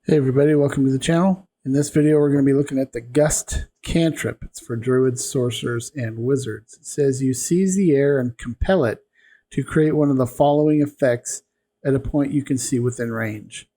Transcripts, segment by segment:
Hey everybody, welcome to the channel. In this video we're going to be looking at the Gust cantrip. It's for druids, sorcerers, and wizards. It says you seize the air and compel it to create one of the following effects at a point you can see within range.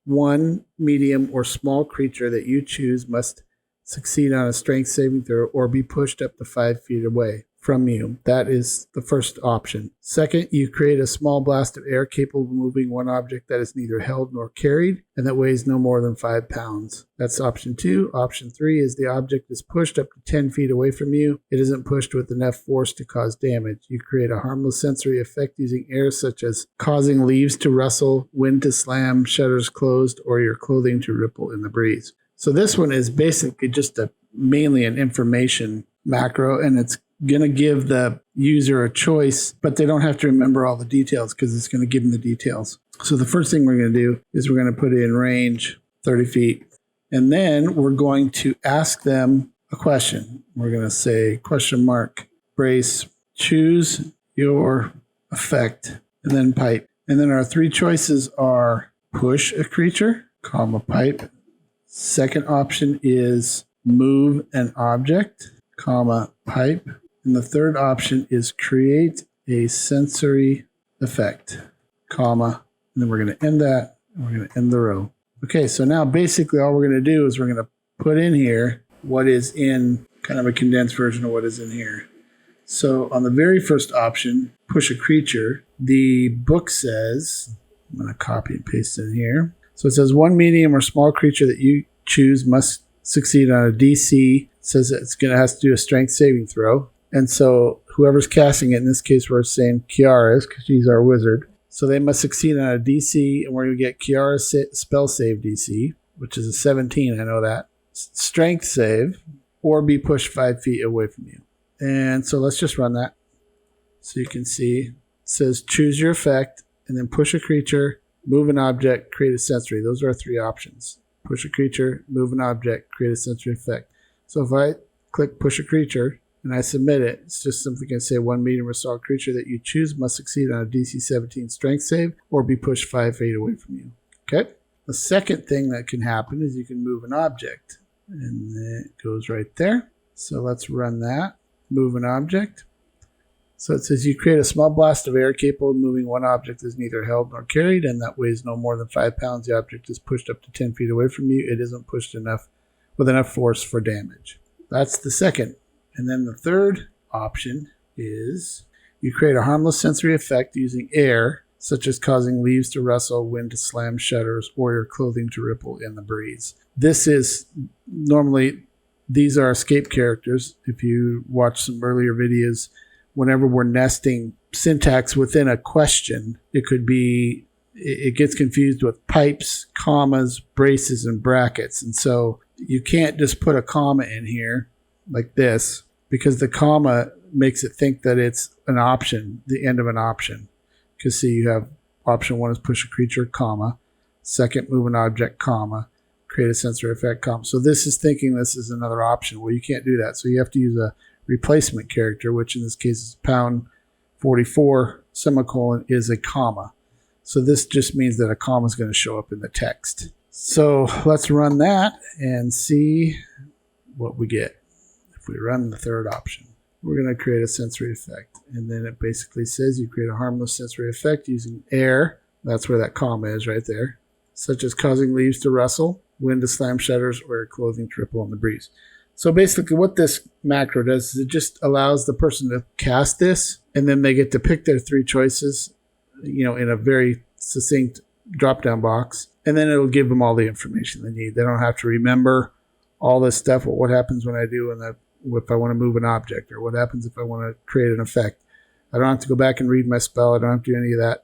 One medium or small creature that you choose must succeed on a strength saving throw or be pushed up to 5 feet away from you. That is the first option. Second, you create a small blast of air capable of moving one object that is neither held nor carried and that weighs no more than 5 pounds. That's option 2. Option 3 is the object is pushed up to 10 feet away from you. It isn't pushed with enough force to cause damage. You create a harmless sensory effect using air such as causing leaves to rustle, wind to slam, shutters closed, or your clothing to ripple in the breeze. So this one is basically just mainly an information macro, and it's going to give the user a choice, but they don't have to remember all the details because it's going to give them the details. So the first thing we're going to do is we're going to put in range 30 feet. And then we're going to ask them a question. We're going to say question mark, brace, choose your effect, and then pipe. And then our 3 choices are push a creature, comma, pipe. Second option is move an object, comma, pipe. And the third option is create a sensory effect, comma, and then we're going to end that, and we're going to end the row. Okay, so now basically all we're going to do is we're going to put in here what is in kind of a condensed version of what is in here. So on the very first option, push a creature, the book says, I'm going to copy and paste it in here. So it says one medium or small creature that you choose must succeed on a DC. It says it's going to have to do a strength saving throw. And so whoever's casting it, in this case we're saying Kiara is because she's our wizard. So they must succeed on a DC, and we're going to get Kiara's spell save DC, which is a 17, I know that. Strength save, or be pushed 5 feet away from you. And so let's just run that. So you can see, it says choose your effect, and then push a creature, move an object, create a sensory. Those are our 3 options. Push a creature, move an object, create a sensory effect. So if I click push a creature, and I submit it, it's just simply going to say one medium or small creature that you choose must succeed on a DC 17 strength save or be pushed 5 feet away from you. Okay. The second thing that can happen is you can move an object, and it goes right there. So let's run that. Move an object. So it says you create a small blast of air capable of moving one object that is neither held nor carried, and that weighs no more than 5 pounds. The object is pushed up to 10 feet away from you. It isn't pushed with enough force for damage. That's the second. And then the third option is you create a harmless sensory effect using air, such as causing leaves to rustle, wind to slam shutters, or your clothing to ripple in the breeze. This is normally, these are escape characters. If you watch some earlier videos, whenever we're nesting syntax within a question, it could be, it gets confused with pipes, commas, braces, and brackets. And so you can't just put a comma in here like this, because the comma makes it think that it's an option, the end of an option. Because see, you have option 1 is push a creature, comma, second move an object, comma, create a sensory effect, comma. So this is thinking this is another option. Well, you can't do that. So you have to use a replacement character, which in this case is pound 44 semicolon is a comma. So this just means that a comma is going to show up in the text. So let's run that and see what we get. If we run the third option, we're going to create a sensory effect. And then it basically says you create a harmless sensory effect using air. That's where that comma is right there. Such as causing leaves to rustle, wind to slam shutters, or your clothing to ripple in the breeze. So basically what this macro does is it just allows the person to cast this, and then they get to pick their 3 choices, in a very succinct drop-down box. And then it'll give them all the information they need. They don't have to remember all this stuff. What happens when I do if I want to move an object, or what happens if I want to create an effect. I don't have to go back and read my spell. I don't have to do any of that.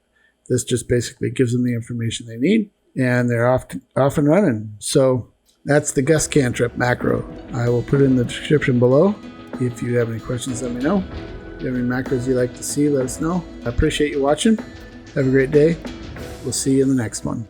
This just basically gives them the information they need, and they're off and running. So that's the Gust cantrip macro. I will put it in the description below. If you have any questions, let me know. If you have any macros you'd like to see, let us know. I appreciate you watching. Have a great day. We'll see you in the next one.